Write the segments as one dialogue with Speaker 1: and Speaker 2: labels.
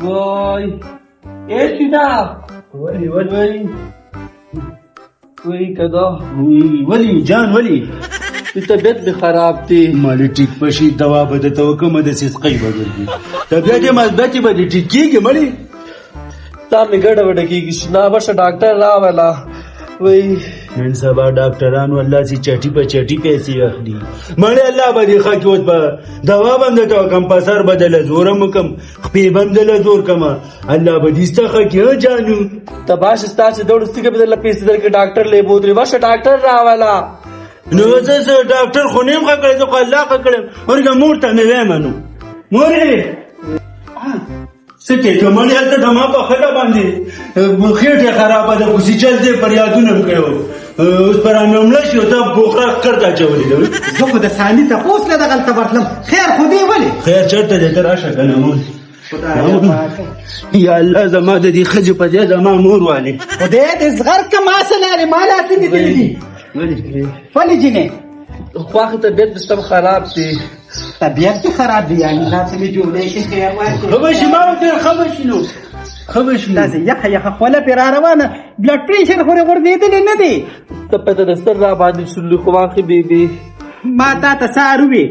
Speaker 1: وای ایشینا ولی ولی کدا
Speaker 2: ولی جان ولی
Speaker 1: طبیعت بھی خراب تھی
Speaker 2: مالی ټیک پشي دوا به د توکم د سسقي بدل طبیعت مثبتي به ټیک کیږي مړي
Speaker 1: تا می ګډه وډه کیږي شنا برشه ډاکټر راولا وای
Speaker 2: نن سبا ډاکټران والله سي چټي په چټي پیسې اخلي مړي الله به دې خاطر وت په دوا باندې تو کم پسر بدل زورم کم خپې باندې زور کما الله به دې ستخه کې جانو
Speaker 1: تباش ستا چې دوړ ستګه بدل پیسې درکې ډاکټر له بوتري برشه ډاکټر راولا
Speaker 2: نو زه ډاکټر خو نیم خکړې زه الله خکړم ورګه مور ته نه وېمنو مورې سکه کمالي هلته د ما په خټه باندې خېټه خرابه ده کوسي چل دې پر یادونه کړو اوس پر نومله شو ته بوخره کړتا چولې
Speaker 3: زه خو د ثاني ته پوسله د غلطه ورتلم خیر خو دې ولې
Speaker 2: خیر چرته دې تر راشه کنه مور یا الله زما د دې خځې په دې زما مور والي
Speaker 3: خدای دې زغر کما سلاره مالا څنګه دې ولې جنې
Speaker 1: خواخ طبیعت بستم خراب تھی
Speaker 3: طبیعت خراب دی یعنی لا څه می جوړې کې خیر وایي
Speaker 2: خبرشي ما ته خبرشي نو خبرشي
Speaker 3: دا یخ یخ خوله پر روانه بلډ پریشر خوري ورنېدل نه دی
Speaker 1: ته پته د سر را باندې شلو خواخ بیبي
Speaker 3: ما تا ته ساروي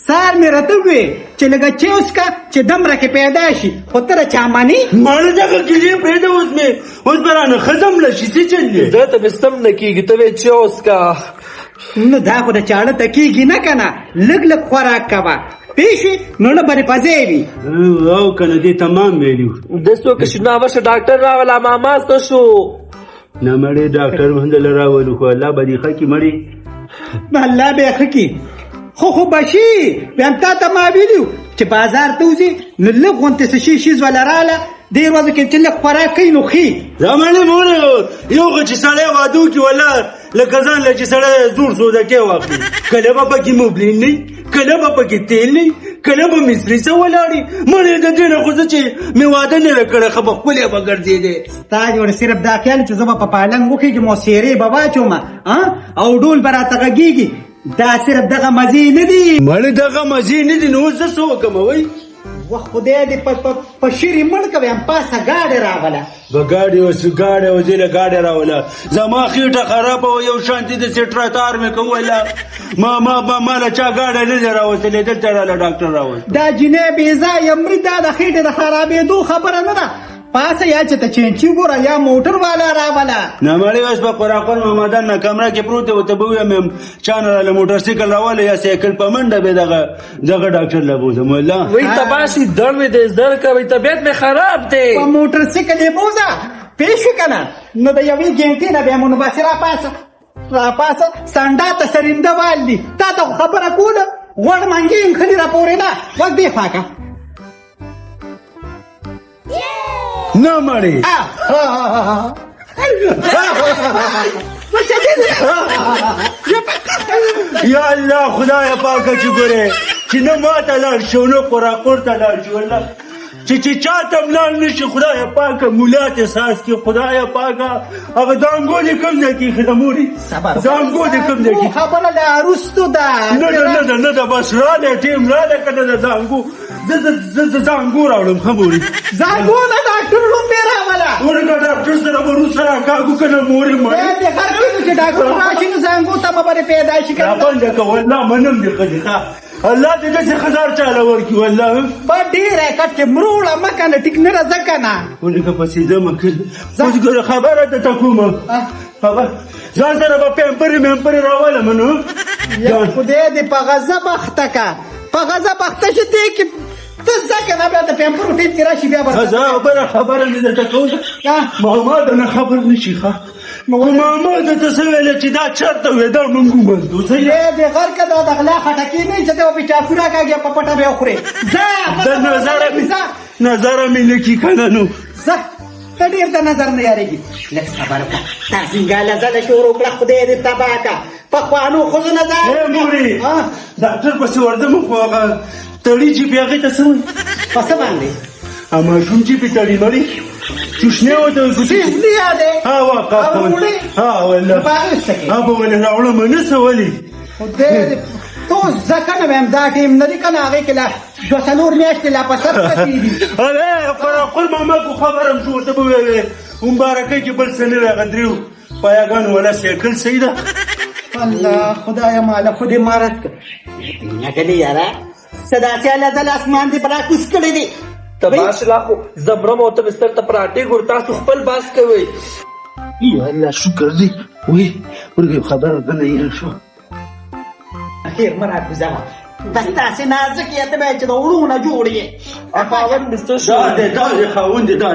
Speaker 3: سار می رته وي چې لګه چې اوس کا چې دمره کې پیدا شي خو تر چا مانی
Speaker 2: مړ دغه کې پیدا اوس مې اوس برانه خزم لشي څه چل
Speaker 1: زه ته بستم نه کیږي ته چې اوس کا
Speaker 3: نو دا خو د چاړه تکیږي نه کنه لګ لګ خوراک کوا پیشي نو نه بری پځېوي
Speaker 2: او کنه دې تمام ویلو
Speaker 1: د سو کې شنو ورشه ډاکټر راولا ماما ته شو
Speaker 2: نه مړې ډاکټر باندې لراولو خو الله به دې خکې مړې
Speaker 3: الله به خکې خو بشي بیا تا ته ما ویلو چې بازار ته وځي نو لږ غونته څه شي ولا رااله ډېر وځي کې چې لږ خوراک کوي نو خي
Speaker 2: زمانه مور یو چې سړی وادو کې ولا لکه ځان له چې سړی زور سودا کې واخلي کله به پکې موبلین نه کله به پکې تیل نه کله به مصري څه ولاړي مړې د دې نه خو زه چې مې واده نه کړی خو به خپلې به ګرځېدې
Speaker 3: تا جوړ صرف دا خیال چې زه به په پالنګ وکړم موسیقي به واچوم او ډول به راته غږېږي دا صرف دغه مزې نه دي
Speaker 2: مړې دغه مزې نه دي نو زه څه وکړم وایي
Speaker 3: خدای دې په شیرې مړ کوي هم پاسه ګاډی راغله
Speaker 2: به ګاډی اوس ګاډی وزیله ګاډی راوله زما خېټه خرابه وه یو شانتي د سټره تار مې کوله ما له چا ګاډی نه دی راوستلی دلته راله ډاکټر راوست
Speaker 3: دا جنې بېځایه مري دا د خېټې د خرابېدو خبره نه ده پاسه یا چې ته چینچي ګوره یا موټر والا راوله
Speaker 2: نه مړې اوس په قراقل محمدان نه کمره کې پروت دی ورته به ووایم چا نه راله موټرسایکل راوله یا سایکل په منډه به دغه ډاکټر له بوځم والله
Speaker 1: وای تباشي دړ مې دې زر کوي طبیعت مې خراب دی
Speaker 3: په موټرسایکل یې بوځه پیش کنه نو د یوې ګنټې نه بیا مونږ بس راپاسه سنډا ته سرینده والدي تا ته خبره کوله غوړ منګي خلی را پورې نه وخت دی فاکه
Speaker 2: نه مړې یا الله خدای پاکه چې ګوره چې نه ماته لاړ شو نه قراقور ته لاړ شو والله چې چاته لاړ نشي خدای پاکه مولا ته ساس کې خدای پاکه هغه زانګو دې کوم ځای کې خدموري زانګو دې کوم ځای کې
Speaker 3: خبره لا ارستو ده
Speaker 2: نه ده بس راله ټیم راله کنه د زانګو زه زانګو راوړم خبري
Speaker 3: زانګو نه ډاکټر روم به راولا
Speaker 2: ورګه ډاکټر سره ورو سره کاغو کنه مورې مړ
Speaker 3: دې هر کله چې ډاکټر راشي نو زانګو ته به پیدا شي
Speaker 2: کنه باندې کول نه منم دې خدای الله دې دې خزار چاله ورکی والله
Speaker 3: په ډیره کټ مروړه مکنه ټیک نه راځکنه
Speaker 2: ولګه پسې زما کړ اوس ګره خبره ته کومه خبر ځان سره په پمپر راواله منو
Speaker 3: یا خدای دې په غضب اخته کا په غضب اخته چې دې کې ته ځکه نه بیا د پمپر ټیپ کې راشي بیا
Speaker 2: به خبره دې ته کوم محمد نه خبر نشي ښه محمد ته سویل چې دا چرته وې دا مونږ مندو څه
Speaker 3: یې دې غر کده د غلا خټکی نه چې ته په چاپورا کاږي په پټه به خوري
Speaker 2: ځه نظر مې لکی کنه نو
Speaker 3: ځه ته ډېر د نظر نه یارېږي لږ صبر وکړه تا څنګه زله شروع کړه خدای دې تباه کړه پخوانو ښځو نه ځه
Speaker 2: مورې ډاکټر پسې ورځم خو هغه تړي چې بیا هغې ته څه وایي
Speaker 3: په څه باندې
Speaker 2: ماشوم چې پې تړي مړي چوشنې ورته
Speaker 3: سیزني یادې
Speaker 2: ها واقع ها والله ها به ولې راوړم نه څه ولې
Speaker 3: خدای دې تو ځکه نه ویم دا ټیم نه دي که نه هغې کې لا 2 میاشتې لا په سر پسې دي
Speaker 2: اره خپل ماما کو خبرم شو ته به وې مبارکه کې بل څه نه راغندریو پایګان ولا سیکل سیده
Speaker 3: الله خدایا مالا خودی مارت کړ نګلی یارا صدا چې الله تعالی اسمان دې برا کوس کړی دی
Speaker 1: تباشلا خو زمرم او ته بستر ته پراټې ګور تاسو خپل باس کوي
Speaker 2: یا الله شکر دی وې ورګه خبر ده نه شو
Speaker 3: اخیر مرا کوزما بس تاسې نازک یې ته به چې د وړونه جوړې
Speaker 1: افاون بستر شو
Speaker 2: دا دې خاوند دې دا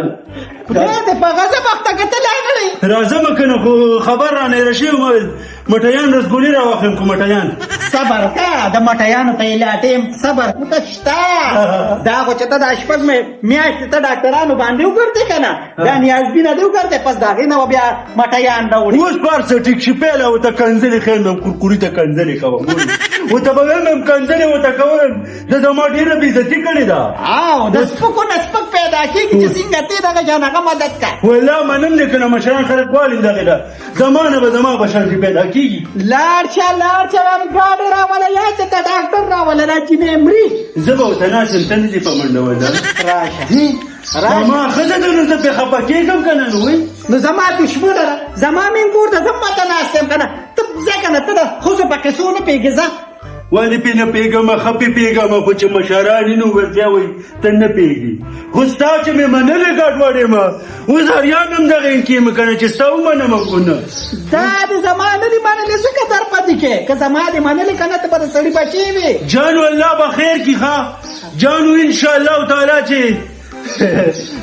Speaker 3: دې په غزه وخت کې ته لاغلی
Speaker 2: راځم کنه خو خبر را نه رشي مټیان رسګولي را واخلم کو مټیان
Speaker 3: صبر کا د مټیانو ته لاټیم صبر وکښتا دا خو چې ته د شپږ میاشتې ته ډاکټرانو باندې وګرځې کنه دا نیازبینه دې وګرځې پس د هغې نه بیا مټیان راوړي
Speaker 2: اوس پار څه ټیک شي پیله ورته کنځلې ښیم کورکوري ته کنځلې کوم ورته به ویم کنځلې ورته کوم د زما ډېره بېعزتي کړې ده
Speaker 3: او د سپکو نه سپک پیدا کېږي چې څنګه ته دغه جان هغه مدد کا
Speaker 2: والله منم نه کنه مشران خلک غواړي دغه ده زمانه به زما بشر پیدا کېږي
Speaker 3: لاړ شه هم ګاډی راوله یا چې ته ډاکټر راوله دا چې نه مري
Speaker 2: زه به ورته ناستم ته نه دې په منډه وځم
Speaker 3: راشه
Speaker 2: زما ښځه ده نو زه پرې خفه کېږم که نه نو وایي
Speaker 3: نو زما دشمنه ده زما مین کور ته زه ماته ناست یم که نه ته ځه که نه ته د ښځو په قصو نه پوهېږې ځه
Speaker 2: ولې پې نه پوهېږم ښه پې پوهېږم خو چې مشران یې نو ورتیا وایي ته نه پوهېږي خو ستا چې مې منلې ګډوډ یم اوس هریان هم دغه یم کېم که نه چې ستا ومنم که نه
Speaker 3: دا د زما نه دي منلې ځکه در پاتې کې که زما دې منلې که نه ته به د سړي بچې وې
Speaker 2: جان والله به خیر کي ښه جانو انشاءالله تعالی چې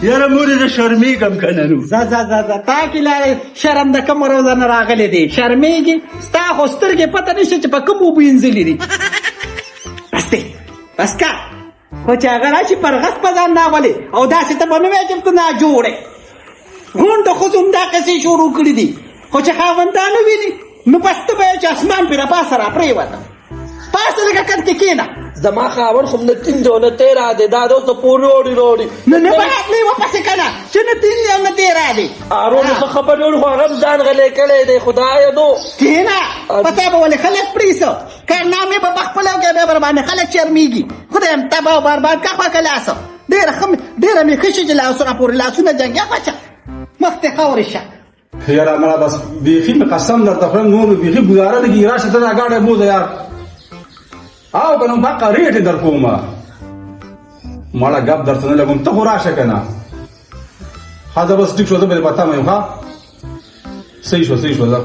Speaker 2: یاره مورې زه شرمېږم که نه نو
Speaker 3: ځه تا کې لا شرم د کوم روزه نه راغلی دی شرمېږي ستا خو سترګې پته نشته چې په کوم اوبو انځلي دي بس دی بس کا خو چې هغه راشي پر غس په ځان راولي او داسې ته به نه وایې چې ته ناجوړې غونډه ښځو هم دا قصې شروع کړي دي خو چې خاوندانو ویني نو بس ته به یې چې اسمان پرې راپاسه راپرېوته پاسه لږه کټ کې کښېنه
Speaker 1: زما خاون خو نه تینځو نه تیرا دی دا دوست پور روړي
Speaker 3: نه نه باندې وپسې کنه چې نه تین دی او نه تیرا دی
Speaker 1: ارونه څه خبر وړ خو هغه ځان غلې کړی دی خدایا نو
Speaker 3: کینا پته به ولې خلک پریسو کارنامې به خپل او کې به باندې خلک شرمېږي خدای هم تبا برباد کا خوا کلاسو ډېره مې خشي چې لاسونه پورې لاسونه جنګیا پچا مخته خورې شه
Speaker 4: یاره مړه بس بیخي مې قسم درته خورم نور مې بیخي ګزاره نه کېږي راشه ته دا ګاډی بوځه یار او که نو حقه ریټې در کومه مړه ګپ درته نه لګوم ته خو راشه که نه ښه زه بس ټیک شو زه به دې په تمه یم ښه صحیح شو زه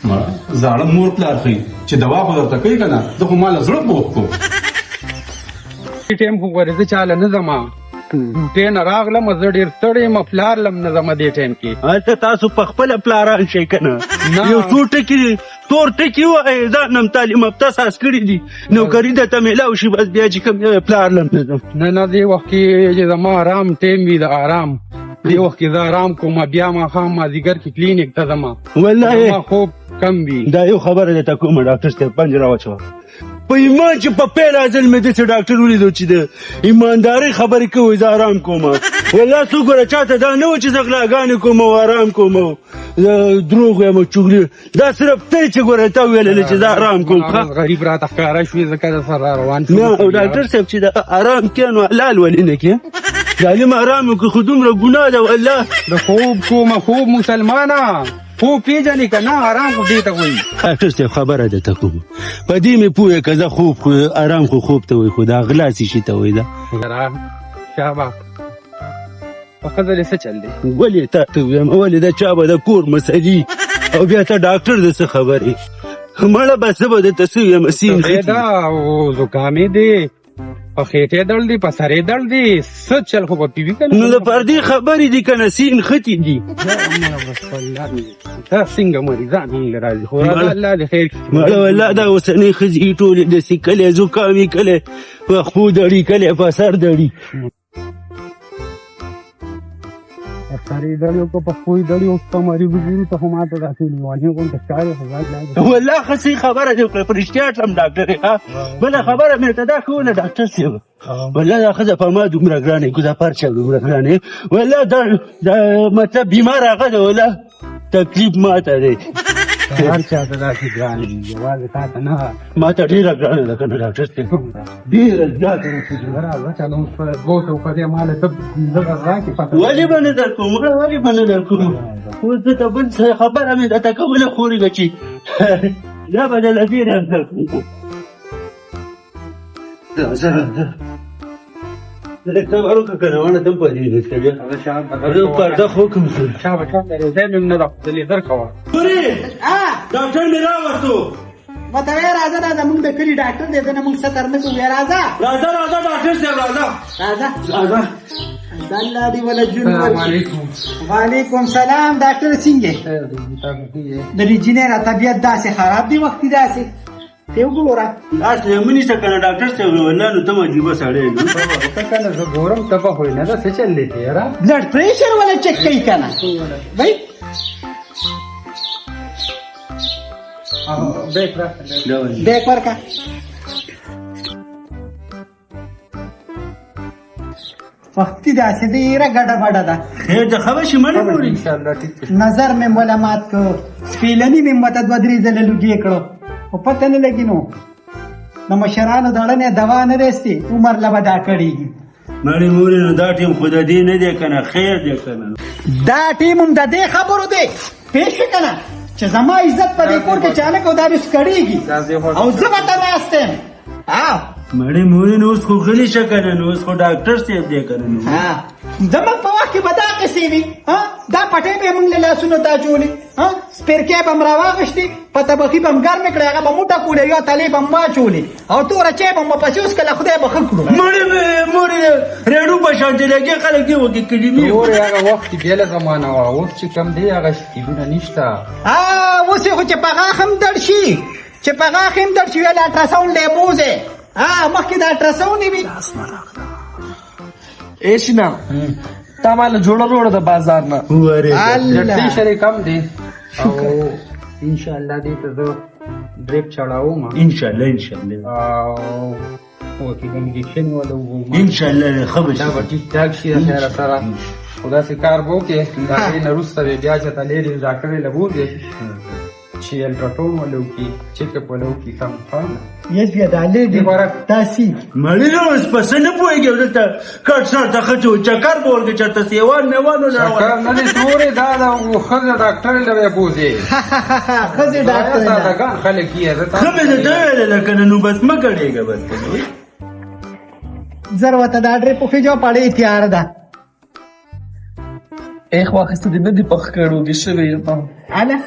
Speaker 4: مړه زاړه مور پلار ښي چې دوا خو درته کوي که نه زه خو ماله زړه پوخ کړو
Speaker 5: ټیم خو ګورې زه چاله نه ځم ډوټۍ نه راغلم زه ډېر ستړی یم پلار لم نه ځم دې ټایم کې
Speaker 2: هلته تاسو په خپله پلاران شئ که نه یو څو ټکي تور ټکي ووایې ځان هم تعلیم یافته ساس کړي دي نوکري درته میلاو شي بس بیا چې کوم پلار لم نه ځم
Speaker 5: نه دې وخت کې چې زما آرام ټایم وي د آرام دې وخت کې زه آرام کوم بیا ماښام مازدیګر کې کلینیک ته ځم
Speaker 2: والله
Speaker 5: خوب کم وي
Speaker 2: دا یو خبره درته کومه ډاکټر صاحب پنج راواچوه په ایمان چې په پیل ځل مې داسې ډاکټر ولیدو چې د ایماندارۍ خبرې کوي زه آرام کوم والله څوک ګوره چاته دا نه و چې زه غلاګانې کوم او آرام کوم دروغ یم او چغلي دا صرف ته چې ګوره تا ویللی چې زه آرام کوم
Speaker 5: غریب راته ښکاره شوې ځکه د سره روان
Speaker 2: نه او ډاکټر صاحب چې د آرام کې نو حلال ولې نه کې ظالم آرام وکړي خو دومره ګناه ده والله
Speaker 5: د خوب کومه خوب مسلمانه خوب پیژنې که نه آرام خو دې ته وایي
Speaker 2: ډاکټر صاحب خبره درته کوم په دې مې پوهې که زه خوب خو آرام خو خوب ته وایي خو دا غلا څه شي ته وایي ده
Speaker 5: شابه په ښځه دې څه چل دی
Speaker 2: ولې تا ته ویم ولې دا چا به د کور مسلې او بیا ته ډاکټر د څه خبرې مړه به څه به درته څه ویم سین
Speaker 5: دا او زکامې دی په خېټې درد دی په سرې درد دی څه چل خو به پیوي که
Speaker 2: نو د پردې خبرې دي که نه سین ختې دي
Speaker 5: دا څنګه مریضان هم له راځي خو الله دې خیر
Speaker 2: مړه والله دا اوسنۍ ښځې ټولې داسې کلی زکام وي کلی په خپو دړي کلی په سر دړي
Speaker 5: سرې دړي او که په خپوی دړي اوس په مریض ګورو ته خو ماته داسې لیوانې غونته ښکاري خو
Speaker 2: والله ښه صحیح خبره دې وکړه په رښتیا تلم ډاکټر بله خبره مې ته دا ښوونه ډاکټر صاحب والله دا ښځه په ما دومره ګرانه ګزافر چا دومره ګرانه والله دا مطلب بیمار هغه ده والله تکلیف ماته دی
Speaker 5: هر چا ته داسې ګران دي یوازې تا ته نه
Speaker 2: ما ته ډېره ګرانه ده که نه ډاکټر صاحب ډېره زیاته
Speaker 5: راځه نو په بوته په دې مال ته دغه راکې پته
Speaker 2: ولې به نه در کوم ولې به نه در کوم اوس زه ته بل څه خبره مې درته کوله خورېږه چې دا به درله ډېره در کوم لږ صبر وکړه که نه ونه دم په دې زه پرده خو کوم څه
Speaker 5: شابه شابه ځای مې نه ده لیدر کوه
Speaker 2: پورې ډاکټر مې راوستو
Speaker 3: مته وې راځه دا زمونږ د کلي ډاکټر دی زه نه مونږ ستر نه کوو راځه
Speaker 2: راځه راځه ډاکټر صاحب راځه
Speaker 3: راځه
Speaker 2: راځه
Speaker 3: الله دې ولا جون
Speaker 5: السلام
Speaker 3: ورکړي.
Speaker 5: علیکم
Speaker 3: وعلیکم سلام ډاکټر څنګه د ریجینر طبیعت داسې خراب دی وخت داسې ته وګوره
Speaker 2: لاس یې مې نیسه که نه ډاکټر صاحب والله نو ته عجیبه سړی یې
Speaker 5: کله زه ګورم ته به خو نه ده څه چل دی یاره
Speaker 3: بلډ پریشر ولا چک کوي کنه بھائی
Speaker 5: بیک راځه
Speaker 3: دیکھ ورکا وختي داسې ډېره ګډه بډه ده
Speaker 2: خیر د خبر شي مړه موري
Speaker 5: ان شاء الله ټیک
Speaker 3: نظر مې مولا مات کو سپیلنی مې مته دوه درې ځله لوګي کړو او پته نه لګي نو د مشرانو دړنې دوا نه رسي عمر لا بدا کړيږي
Speaker 2: مړه موري نو دا ټیم خدا دې نه دی کنه خیر دی کنه
Speaker 3: دا ټیم هم د دې خبرو دی پېښ کنه چې زما عزت په دې کور کې چانه کو دا رس کړيږي او زه به ته ناستم
Speaker 2: مړه موري نو اوس خو غلی شه کنه نو اوس خو ډاکټر صاحب دی کنه نو
Speaker 3: زموږ په وخت کې به دا قصې وي دا پټې به موږ له لاسونو دا جوړې سپرکې به م راواغېشتې په طبقي به م ګرمې کړې هغه به موټه کولې یا تلې به م واچولې او توره چای به م پسې اوس کله خدای به ښه کړو
Speaker 2: مړه موري ریډو په شان دی لګي خلک دی وکي کلمې
Speaker 5: اور هغه وخت بیله زمانه وا اوس چې کم دی هغه شکیلونه نشته
Speaker 3: اوس خو چې په غاښ هم درد شي چې په غاښ هم درد شي ویل الټراساونډ دی بوزې مخکې د الټراساونډ وي
Speaker 1: ایشنا تا مال جوړه روړه د بازار نه
Speaker 5: جټي شری کم دی او ان شاء الله دې ته زه ډریپ چړاوم
Speaker 2: ان شاء الله ان شاء الله
Speaker 5: او کې کوم انجکشن ولا وګورم
Speaker 2: ان شاء الله خبر
Speaker 5: دا به ټیک ټاک شي د خیره سره خدا سي کار وو کې دا نه روسته بیا چې تلې ډاکټر له بوزي چې الټراساونډ ولو کې چیک اپ ولو کې سم فهم
Speaker 3: یس بیا د لیډي تاسي
Speaker 2: مړه نو اوس پس نه پوهېږي دلته کټ سر ته خچو چکر به ورکړي چېرته سیوان میوانو نه
Speaker 5: چکر نه دی تورې دا د ښځه ډاکټر له بوزي
Speaker 3: ښځې ډاکټر
Speaker 5: سادهګان خلک یې زه
Speaker 2: ښه مې درته ویلې که نه نو بس مه ګډېږه بس
Speaker 3: زر ورته دا ډرې پوښې جو پړې تیار ده
Speaker 1: ایخ واخیسته دې نه دي پخ کړو شوی یم
Speaker 3: اله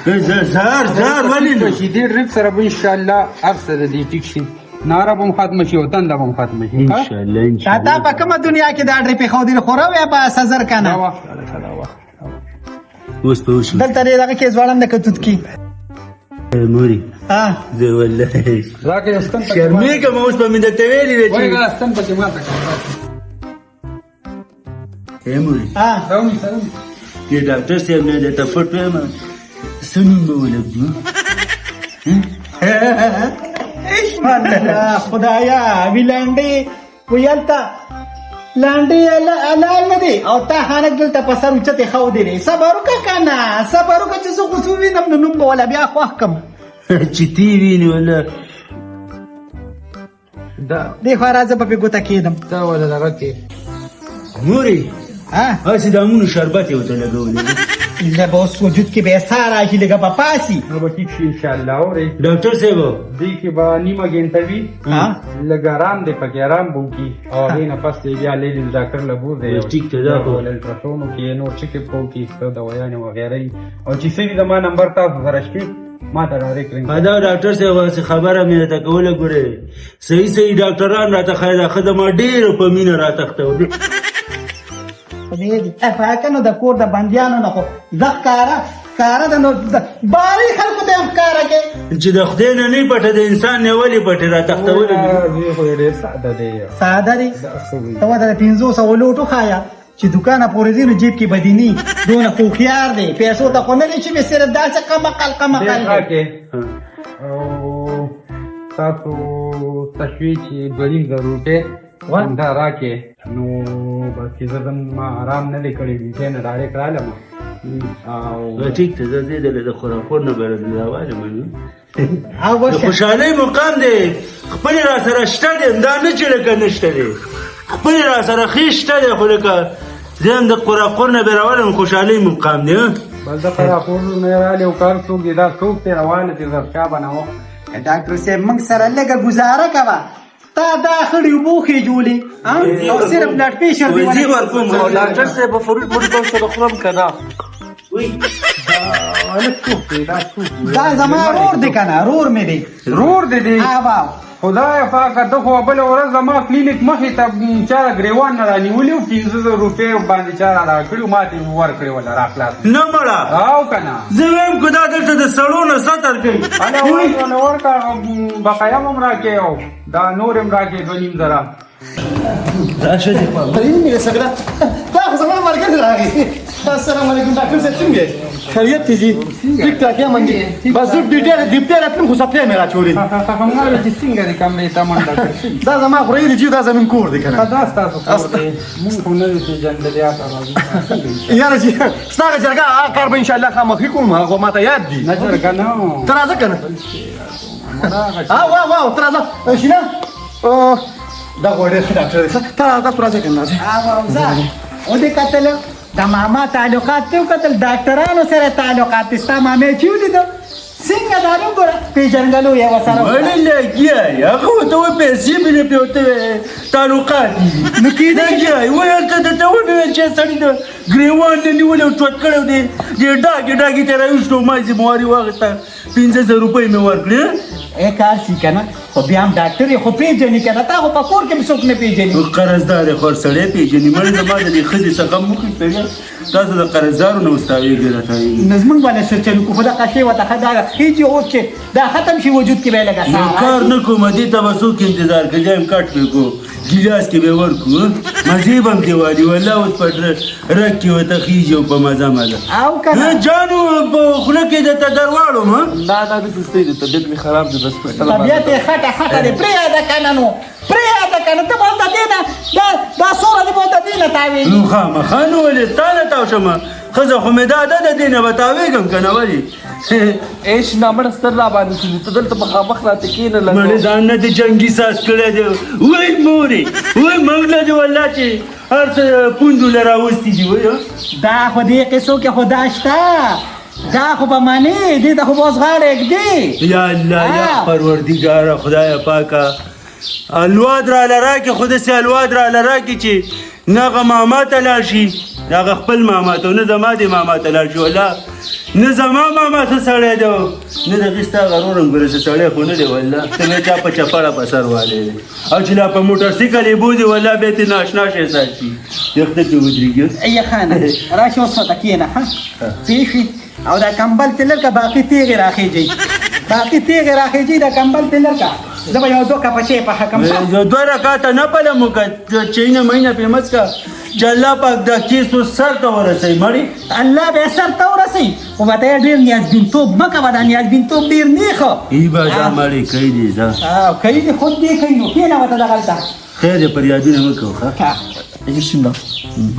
Speaker 2: زهر ولې نه
Speaker 5: چې دې ډریپ سره به ان شاء الله هر څه د دې ټیک شي ناره به هم ختمه شي او تنده به هم ختمه شي
Speaker 2: ان شاء الله ان شاء
Speaker 3: تا په کومه دنیا کې دا ډرې په خو دې خورو یا په سزر کنه
Speaker 2: الله اوس په وشي
Speaker 3: دلته دې دغه کې ځوړم د کتوت کې
Speaker 2: موري زه والله
Speaker 5: راکې استن په
Speaker 2: شرمېږم اوس به مې درته ویلې وې
Speaker 5: وای
Speaker 2: چې
Speaker 5: استن په ما ته
Speaker 2: موري
Speaker 5: راونی سره
Speaker 2: کې ډاکټر صاحب نه درته پټ وایم څه نوم به ولګو
Speaker 3: خدایا وی لاندې ویلتا لاندې علال نه دی او تا هانک دلته په سر اوچته خو دی صبر وکړه کنه صبر وکړه چې څه خصوصي نوم به ولا بیا خو حکم
Speaker 2: چې تی ویني ولا
Speaker 5: دا
Speaker 3: دی خو راځه په ګوته کېدم
Speaker 5: دا ولا دغه کې
Speaker 2: موري هسې د امونو شربت یې ورته لګولی
Speaker 3: له به اوس وجود کې به سا راشي لږه به پاسي
Speaker 5: نو به ټیک شي ان شاء الله اورې
Speaker 2: ډاکټر صاحب
Speaker 5: دې کې به نیمه ګنټه وي لږ آرام دی پکې آرام به وکړي او هغې نه پس دی بیا لیډي ډاکټر له بوزي
Speaker 2: ټیک ته دا خو
Speaker 5: الټراساونډ وکړي نور چیک اپ وکړي څه دوايانې وغیره او چې څه وي زما نمبر تاسو سره شته ما ته ډایرکټ رینګ
Speaker 2: دا ډاکټر صاحب هسې خبره مې راته کوله ګورې صحیح ډاکټران راته ښایي دا ښځه ما ډېره په مینه راتښتولې
Speaker 3: کنو د کور د بندیانو نه خو زه ښکاره ده نو باري خلکو ته هم ښکاره کې
Speaker 2: چې د خدای نه نه پټه د انسان نه ولې پټې راتښتولې
Speaker 5: ډېر ساده دی
Speaker 3: ساده دی ته ورته د 500 لوټو ښایه چې دوکانه پورې دی نو جیب کې بدینی دونه هوښیار دی پیسو ته خو نه دی چې مې صرف داسې قمقل
Speaker 5: او تاسو تشویش غریب ضرورت دا راکې نو بس زه ما آرام نه دی کړی چې نه ډایرکټ رالم او
Speaker 2: ټیک ته زه دې د خوراکور نه بره دې راواله منو
Speaker 3: او
Speaker 2: د
Speaker 3: وشه
Speaker 2: خوشحالۍ مقام دی خپل را سره شته دی دا نه چې لکه نشته دی خپل را سره ښې شته دی خو لکه زه هم د خوراکور نه بیرولم خوشحالۍ مقام دی
Speaker 5: بس د خراپور نه رالی او کار څوک دی دا څوک دی روانه دي زرچا بناو
Speaker 3: ډاکټر صاحب موږ سره لږه گزاره کوه تا دا خړې وبوخې جوړې او صرف بلډ پریشر دی
Speaker 2: وزي ورکوم
Speaker 1: ډاکټر صاحب په فروټ مونږ سره خورم کنه
Speaker 3: دا زما رور دی کنه رور مې دی
Speaker 5: رور دی دی
Speaker 3: واو
Speaker 5: خدای پاکه ته خو بل ورځ زما کلینیک مخې ته چا ګریوان نه رانیولي و 500 روپۍ باندې چا راکړي ما ته ورکړې ولا را خلاص
Speaker 2: نه مړه
Speaker 5: او کنه
Speaker 2: زه وایم که دا دلته د سړو نه سطر کوي
Speaker 5: انا ورکړه بقایا هم راکې او دا نور هم راکې 2.5
Speaker 2: راشه دې په
Speaker 3: مې سره دا خو زما مرګ راغی السلام علیکم ډاکټر صاحب څنګه خیریت دي ټیک ټاک یم انګي بس ډیټیل ډیټیل خپل خو سپلې مې راچوري
Speaker 5: څنګه چې څنګه دې کمرې ته منډه
Speaker 3: دا زما خوري دي چې دا زمين کور دی کنه
Speaker 5: دا تاسو کور دی موږ خو نه دې جندلیات راځي
Speaker 3: یاره چې ستاره جرګه کار به ان شاء الله خامخې کوم هغه ماته یاد دي
Speaker 5: نه جرګه نه
Speaker 3: ترازه کنه واو ترازه شنو دا غوړې ډاکټر صاحب ترازه کنه واو زه او دې کتل د ماما تعلقات ته کتل ډاکټرانو سره تعلقات ستا مامې چولې ده څنګه دا نو ګوره پیژنګلو یو سره
Speaker 2: ولې لګیا هغه ته و پیسې مې نه پیوته تعلقات
Speaker 3: نو کېدای شي
Speaker 2: ویل ته ته ونه چې سړی د ګریوان نه نیول او ټوټ کړو دی د ډاګي ته راوښتو ما زه مواري واغسته 500 روپۍ مې ورکړې
Speaker 3: کار شي کنه خو بیا هم ډاکټر خو پیژنې کنه تا خو په کور کې څوک نه پیژني
Speaker 2: قرضدار خور سړی پیژني مړ زما د دې ښځې څخه مخې سړی تاسو د قرضدارو نه اوستاویږئ راته
Speaker 3: نظمون باندې څه چلو خو دا قشې وته خدای هیڅ یو چې دا ختم شي وجود کې به لګا
Speaker 2: نو کار نه کوم دې ته به څوک انتظار کوي یم کټ پې کو ګیلاس کې به ورکو مزې به هم دیوالي والله اوس په رګ کې ورته خیږي په مزه
Speaker 3: او کنه
Speaker 2: جانو په خوله کې درته درواړم
Speaker 1: نه نه دې ستې دې طبیعت مې خراب دی بس
Speaker 3: طبیعت یې خټه دې پرېږده کنه نو پرېږده کنه ته به دې نه دا سوره دې به دې نه تاویږي
Speaker 2: نو خامخا نو ولې تا نه تاو شمه ښځه خو مې دا ده د دې نه به تاویږم که نه ولې
Speaker 1: ایش نامړه ستر را باندې شولي ته دلته مخامخ راته کېنه
Speaker 2: مړې ځان نه د جنګي ساس کړی دی وای مورې وای موږ دې والله چې هر څه پوندو له راوستي دي وایه
Speaker 3: دا خو دې قصو کې خو دا شته دا خو به منې دې ته خو به اوس غاړه ږدي
Speaker 2: یا الله یا پروردګاره خدایه پاکه الواد را لراکې خو داسې الواد را لراکې چې نه هغه ماما ته لاړ شي هغه خپل ماما ته نه زما دې ماما ته لاړ شي والله نه زما ماما څه سړی دی نه دغې ستا غرور هم ګوره څه سړی خو نه دی والله ته مې چا په چپړه په سر والی دی او چې لا په موټرسیکل یې بوځي والله بیا ترې ناشنا شی ساتي یخته کې ودرېږي
Speaker 3: ای خانه راشي اوس ورته کښېنه ښه پېښې او دا کمبل ته لرکه باقي تیغې راخېجئ باقي تیغې راخېجئ دا کمبل ته لرکه زه به یو 2 کپه چای پخه کړم
Speaker 2: یو 2 رکعاته نه پله مو که چینه مینه پې مڅ که چې الله پاک دا کیس اوس سر ته ورسوي مړې
Speaker 3: الله به سر ته ورسوي خو به ته یې ډېر نیازبینتوب مه کوه دا نیازبینتوب ډېر نه ښه
Speaker 2: ای به دا مړې کوي دې دا
Speaker 3: کوي دې خود دې کوي نو کښېنه ورته دغلته
Speaker 2: خیر دی پر یادونه مه کوه ښه
Speaker 1: ایشنا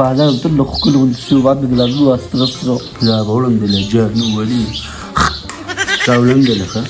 Speaker 1: بازار ته له ښکلو صورات د ګلابونو استرسرو
Speaker 2: دا به وړم دې له جهنم ولي راوړم دې له ښه